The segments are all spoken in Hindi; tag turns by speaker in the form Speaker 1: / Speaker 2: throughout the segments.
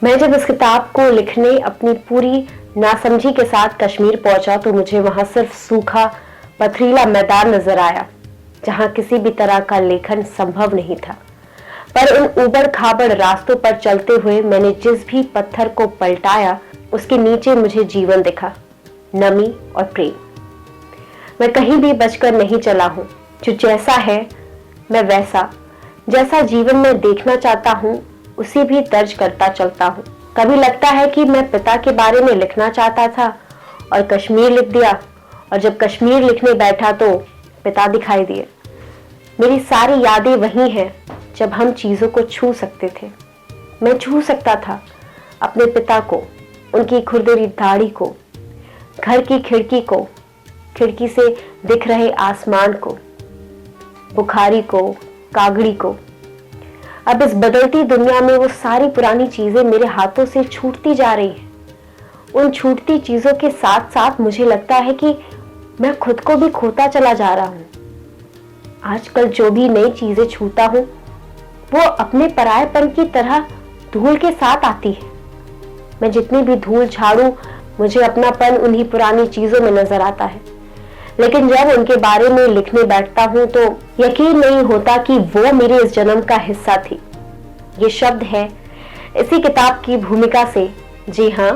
Speaker 1: मैं जब इस किताब को लिखने अपनी पूरी नासमझी के साथ कश्मीर पहुंचा तो मुझे वहां सिर्फ सूखा पथरीला मैदान नजर आया जहां किसी भी तरह का लेखन संभव नहीं था। पर उन उबड़ खाबड़ रास्तों पर चलते हुए मैंने जिस भी पत्थर को पलटाया उसके नीचे मुझे जीवन दिखा, नमी और प्रेम। मैं कहीं भी बचकर नहीं चला हूं। जो जैसा है मैं वैसा, जैसा जीवन में देखना चाहता हूं उसी भी दर्ज करता चलता हूं। कभी लगता है कि मैं पिता के बारे में लिखना चाहता था और कश्मीर लिख दिया, और जब कश्मीर लिखने बैठा तो पिता दिखाई दिए। मेरी सारी यादें वही हैं जब हम चीजों को छू सकते थे। मैं छू सकता था अपने पिता को, उनकी खुरदरी दाढ़ी को, घर की खिड़की को, खिड़की से दिख रहे आसमान को, बुखारी को, कागड़ी को। अब इस बदलती दुनिया में वो सारी पुरानी चीजें मेरे हाथों से छूटती जा रही हैं। उन छूटती चीजों के साथ साथ मुझे लगता है कि मैं खुद को भी खोता चला जा रहा हूं। आजकल जो भी नई चीजें छूता हूं वो अपने परायेपन की तरह धूल के साथ आती है। मैं जितनी भी धूल झाड़ू मुझे अपनापन उन्हीं पुरानी चीजों में नजर आता है, लेकिन जब उनके बारे में लिखने बैठता हूं तो यकीन नहीं होता कि वो मेरे इस जन्म का हिस्सा थी। ये शब्द है इसी किताब की भूमिका से। जी हाँ,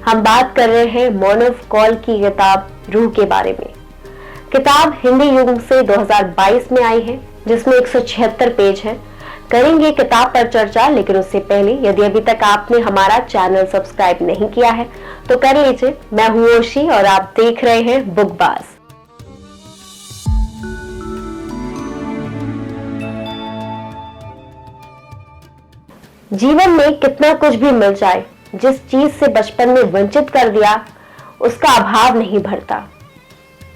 Speaker 1: हम बात कर रहे हैं मानव कौल की किताब रूह के बारे में। किताब हिंदी युग से 2022 में आई है, जिसमें 176 पेज है। करेंगे किताब पर चर्चा, लेकिन उससे पहले यदि अभी तक आपने हमारा चैनल सब्सक्राइब नहीं किया है तो कर लीजिए। मैं हूँ ओशी और आप देख रहे हैं बुकबाज। जीवन में कितना कुछ भी मिल जाए, जिस चीज से बचपन में वंचित कर दिया उसका अभाव नहीं भरता।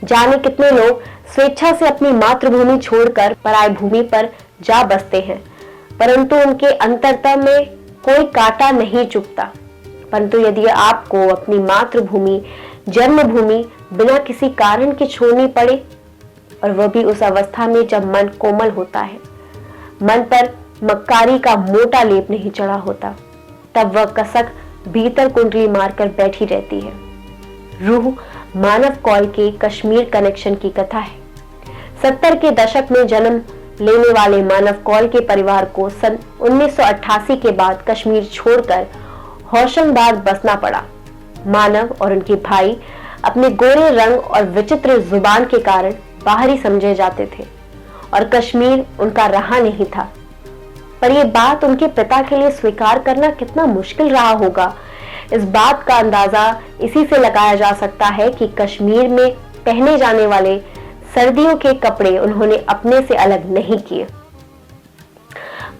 Speaker 1: जाने कितने लोग स्वेच्छा से अपनी मातृभूमि छोड़कर पराय भूमि पर जा बसते हैं, परंतु उनके अंतरतम में कोई कांटा नहीं चुभता। परंतु यदि आपको अपनी मातृभूमि, जन्मभूमि बिना किसी कारण के छोड़नी पड़े, और वह भी उस अवस्था में जब मन कोमल होता है, मन पर मक्कारी का मोटा लेप नहीं चढ़ा होता, तब वह कसक भीतर कुंडली मारकर बैठी रहती है। रूह मानव कौल के कश्मीर कनेक्शन की कथा है। 70 के दशक में जन्म लेने वाले मानव कौल के परिवार को सन 1988 के बाद कश्मीर छोड़कर होशंगाबाद बसना पड़ा। मानव और उनके भाई अपने गोरे रंग और विचित्र जुबान के कारण बाहरी समझे जाते थे और कश्मीर उनका रहा नहीं था। पर यह बात उनके पिता के लिए स्वीकार करना कितना मुश्किल रहा होगा, इस बात का अंदाजा इसी से लगाया जा सकता है कि कश्मीर में पहने जाने वाले सर्दियों के कपड़े उन्होंने अपने से अलग नहीं किए।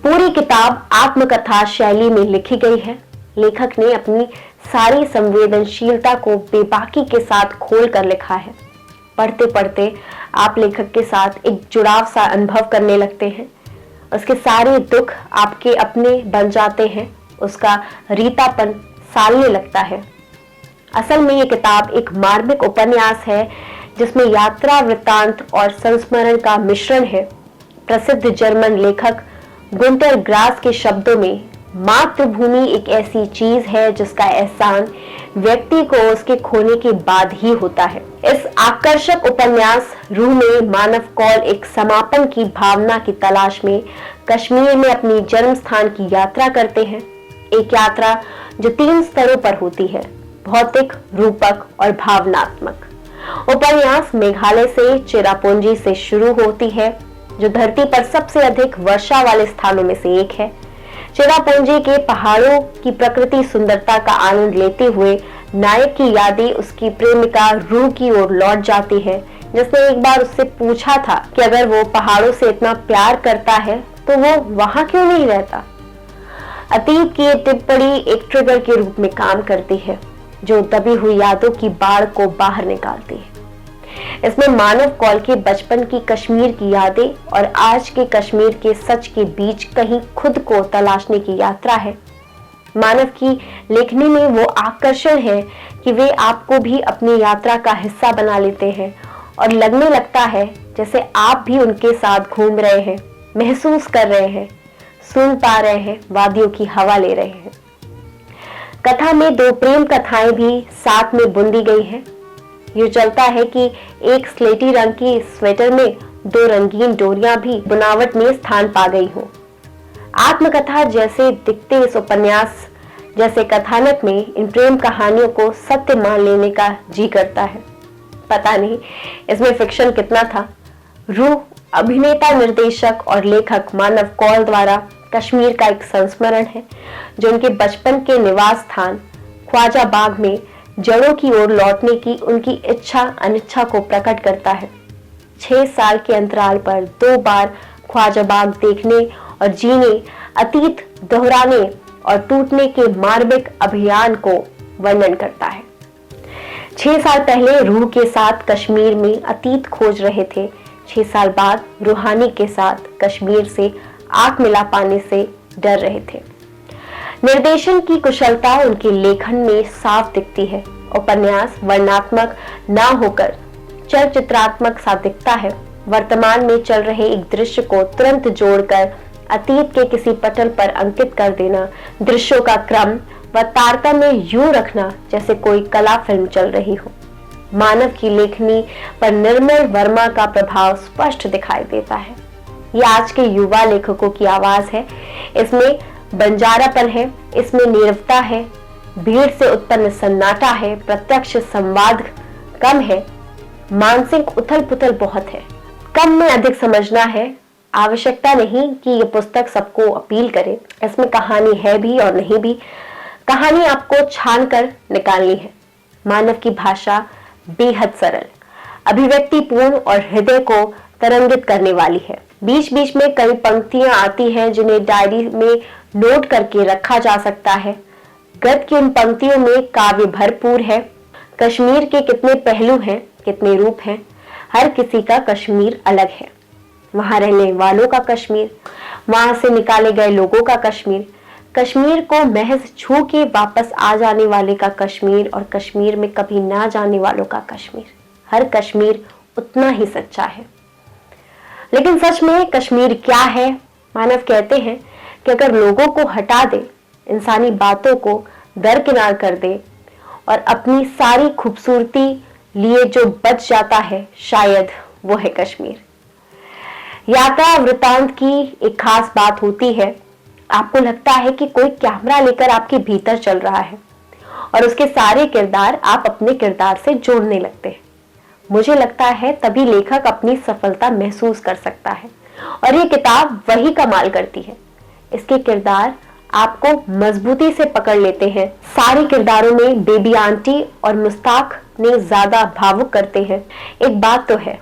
Speaker 1: पूरी किताब आत्मकथा शैली में लिखी गई है। लेखक ने अपनी सारी संवेदनशीलता को बेबाकी के साथ खोल कर लिखा है। पढ़ते पढ़ते आप लेखक के साथ एक जुड़ाव सा अनुभव करने लगते हैं। उसके सारे दुख आपके अपने बन जाते हैं, उसका रीतापन सालने लगता है। असल में ये किताब एक मार्मिक उपन्यास है जिसमें यात्रा वृत्तांत और संस्मरण का मिश्रण है। प्रसिद्ध जर्मन लेखक गुंटर ग्रास के शब्दों में, मातृभूमि एक ऐसी चीज है जिसका एहसान व्यक्ति को उसके खोने के बाद ही होता है। इस आकर्षक उपन्यास रूह में मानव कौल एक समापन की भावना की तलाश में कश्मीर में अपनी जन्म स्थान की यात्रा करते हैं। एक यात्रा जो 3 स्तरों पर होती है, भौतिक, रूपक और भावनात्मक। उपन्यास मेघालय से चेरापूंजी से शुरू होती है, जो धरती पर सबसे अधिक वर्षा वाले स्थानों में से एक है। चेरापूंजी के पहाड़ों की प्रकृति सुंदरता का आनंद लेते हुए नायक की यादें उसकी प्रेमिका रूह की ओर लौट जाती है, जिसने एक बार उससे पूछा था कि अगर वो पहाड़ों से इतना प्यार करता है तो वो वहां क्यों नहीं रहता। अतीत की टिप्पणी एक ट्रिगर के रूप में काम करती है, जो दबी हुई यादों की बाढ़ को बाहर निकालती है। इसमें मानव कौल के बचपन की कश्मीर की यादें और आज के कश्मीर के सच के बीच कहीं खुद को तलाशने की यात्रा है। मानव की लेखनी में वो आकर्षण है कि वे आपको भी अपनी यात्रा का हिस्सा बना लेते हैं और लगने लगता है जैसे आप भी उनके साथ घूम रहे हैं, महसूस कर रहे हैं, सुन पा रहे हैं, वादियों की हवा ले रहे हैं। कथा में दो प्रेम कथाएं भी साथ में बुंदी गई हैं। यूं चलता है कि एक स्लेटी रंग की स्वेटर में दो रंगीन डोरियां भी बुनावट में स्थान पा गई हों। आत्मकथा जैसे दिखते इस उपन्यास जैसे कथानक में इन प्रेम कहानियों को सत्य मान लेने का जी करता है। पता नहीं इसमें फिक्शन कितना था। रूह अभिनेता, निर्देशक और लेखक मानव कौल द्वारा कश्मीर का एक संस्मरण है जो उनके बचपन के निवास स्थान ख्वाजा बाग में जड़ों की ओर लौटने की उनकी इच्छा अनिच्छा को प्रकट करता है। 6 साल के अंतराल पर 2 बार ख्वाजा बाग देखने और जीने, अतीत दोहराने और टूटने के मार्मिक अभियान को वर्णन करता है। 6 साल पहले रूह के साथ कश्मीर में अतीत खोज रहे थे। 6 साल बाद रूहानी के साथ कश्मीर से आंख मिला पाने से डर रहे थे। निर्देशन की कुशलता उनके लेखन में साफ दिखती है। उपन्यास वर्णनात्मक ना होकर चलचित्रात्मक सा दिखता है। वर्तमान में चल रहे एक दृश्य को तुरंत जोड़कर अतीत के किसी पटल पर अंकित कर देना, दृश्यों का क्रम व तारतम्य यूं रखना जैसे कोई कला फिल्म चल रही हो। मानव की लेखनी पर निर्मल वर्मा का प्रभाव स्पष्ट दिखाई देता है। ये आज के युवा लेखकों की आवाज है। इसमें बंजारापन है, इसमें नीरवता है, भीड़ से उत्पन्न सन्नाटा है, प्रत्यक्ष संवाद कम है, मानसिक उथल पुथल बहुत है। कम में अधिक समझना है। आवश्यकता नहीं कि ये पुस्तक सबको अपील करे। इसमें कहानी है भी और नहीं भी। कहानी आपको छान कर निकालनी है। मानव की भाषा बेहद सरल, अभिव्यक्तिपूर्ण और हृदय को तरंगित करने वाली है। बीच बीच में कई पंक्तियां आती हैं जिन्हें डायरी में नोट करके रखा जा सकता है। गद्य की उन पंक्तियों में काव्य भरपूर है। कश्मीर के कितने पहलू हैं, कितने रूप हैं। हर किसी का कश्मीर अलग है। वहां रहने वालों का कश्मीर, वहां से निकाले गए लोगों का कश्मीर, कश्मीर को महज छू के वापस आ जाने वाले का कश्मीर और कश्मीर में कभी ना जाने वालों का कश्मीर। हर कश्मीर उतना ही सच्चा है। लेकिन सच में कश्मीर क्या है? मानव कहते हैं कि अगर लोगों को हटा दे, इंसानी बातों को दरकिनार कर दे और अपनी सारी खूबसूरती लिए जो बच जाता है, शायद वो है कश्मीर। यात्रा वृतांत की एक खास बात होती है। आपको लगता है कि कोई कैमरा लेकर आपके भीतर चल रहा है और उसके सारे किरदार आप अपने किरदार से जोड़ने लगते हैं। मुझे लगता है तभी लेखक अपनी सफलता महसूस कर सकता है और ये किताब वही कमाल करती है। इसके किरदार आपको मजबूती से पकड़ लेते हैं। सारे किरदारों में बेबी आंटी और मुस्ताक ने ज्यादा भावुक करते हैं। एक बात तो है,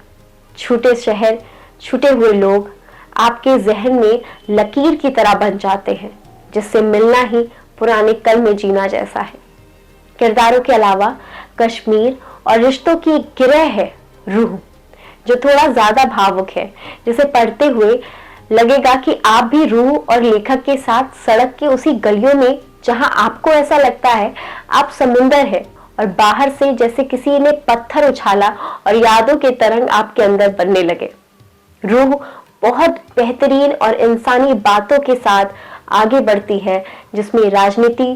Speaker 1: छूटे शहर, छूटे हुए लोग आपके जहन में लकीर की तरह बन जाते हैं, जिससे मिलना ही पुराने कल में जीना जैसा है। किरदारों के अलावा कश्मीर और रिश्तों की एक गिरह है रूह, जो थोड़ा ज्यादा भावुक है, जिसे पढ़ते हुए लगेगा कि आप भी रूह और लेखक के साथ सड़क के उसी गलियों में, जहां आपको ऐसा लगता है आप समुंदर है और बाहर से जैसे किसी ने पत्थर उछाला और यादों के तरंग आपके अंदर बनने लगे। रूह बहुत बेहतरीन और इंसानी बातों के साथ आगे बढ़ती है, जिसमें राजनीति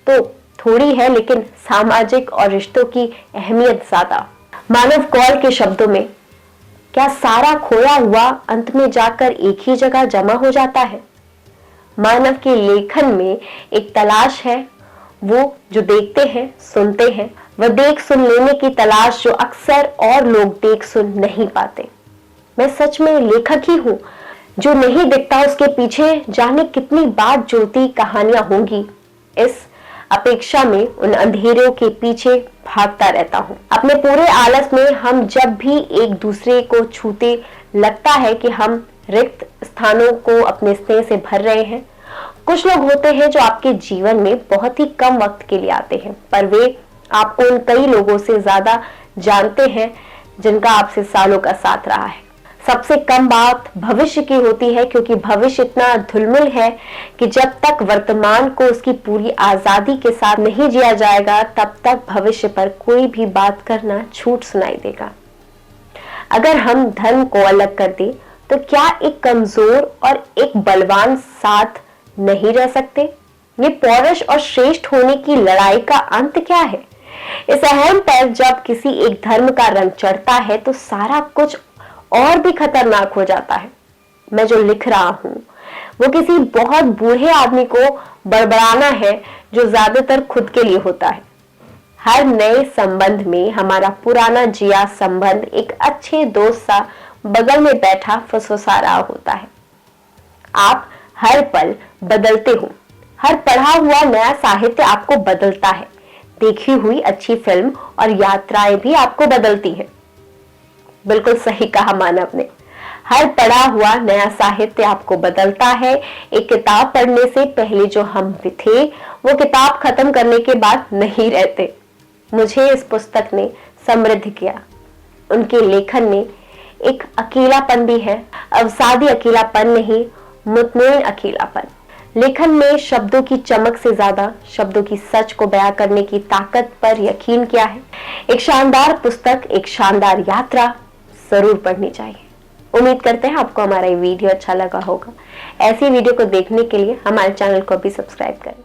Speaker 1: तो थोड़ी है लेकिन सामाजिक और रिश्तों की अहमियत ज्यादा। मानव कौल के शब्दों में, क्या सारा खोया हुआ अंत में जाकर एक ही जगह जमा हो जाता है? मानव के लेखन में एक तलाश है, वो जो देखते हैं, सुनते हैं, वह देख सुन लेने की तलाश जो अक्सर और लोग देख सुन नहीं पाते। मैं सच में लेखक ही हूँ। जो नहीं दिखता उसके पीछे जाने कितनी बात जोड़ती कहानियां होंगी, इस अपेक्षा में उन अंधेरों के पीछे भागता रहता हूँ। अपने पूरे आलस में हम जब भी एक दूसरे को छूते, लगता है कि हम रिक्त स्थानों को अपने स्नेह से भर रहे हैं। कुछ लोग होते हैं जो आपके जीवन में बहुत ही कम वक्त के लिए आते हैं, पर वे आपको उन कई लोगों से ज्यादा जानते हैं जिनका आपसे सालों का साथ रहा है। सबसे कम बात भविष्य की होती है, क्योंकि भविष्य इतना धुलमुल है कि जब तक वर्तमान को उसकी पूरी आजादी के साथ नहीं जिया जाएगा, तब तक भविष्य पर कोई भी बात करना छूट सुनाई देगा। अगर हम धर्म को अलग कर दें, तो क्या एक कमजोर और एक बलवान साथ नहीं रह सकते? ये पौरुष और श्रेष्ठ होने की लड़ाई का अंत क्या है? इस अहम पर जब किसी एक धर्म का रंग चढ़ता है तो सारा कुछ और भी खतरनाक हो जाता है। मैं जो लिख रहा हूं वो किसी बहुत बूढ़े आदमी को बड़बड़ाना है जो ज्यादातर खुद के लिए होता है। हर नए संबंध में हमारा पुराना जिया संबंध एक अच्छे दोस्त सा बगल में बैठा फुसफुसा रहा होता है। आप हर पल बदलते हो, हर पढ़ा हुआ नया साहित्य आपको बदलता है, देखी हुई अच्छी फिल्म और यात्राएं भी आपको बदलती है। बिल्कुल सही कहा मानव ने, हर पढ़ा हुआ नया साहित्य आपको बदलता है। एक किताब पढ़ने से पहले जो हम थे वो किताब खत्म करने के बाद नहीं रहते। मुझे इस पुस्तक ने समृद्ध किया। उनके लेखन में एक अकेलापन भी है, अवसादी अकेलापन नहीं, मुतमईन अकेलापन। लेखन में शब्दों की चमक से ज्यादा शब्दों की सच को बयां करने की ताकत पर यकीन किया है। एक शानदार पुस्तक, एक शानदार यात्रा जरूर पढ़नी चाहिए। उम्मीद करते हैं आपको हमारा ये वीडियो अच्छा लगा होगा। ऐसी वीडियो को देखने के लिए हमारे चैनल को भी सब्सक्राइब करें।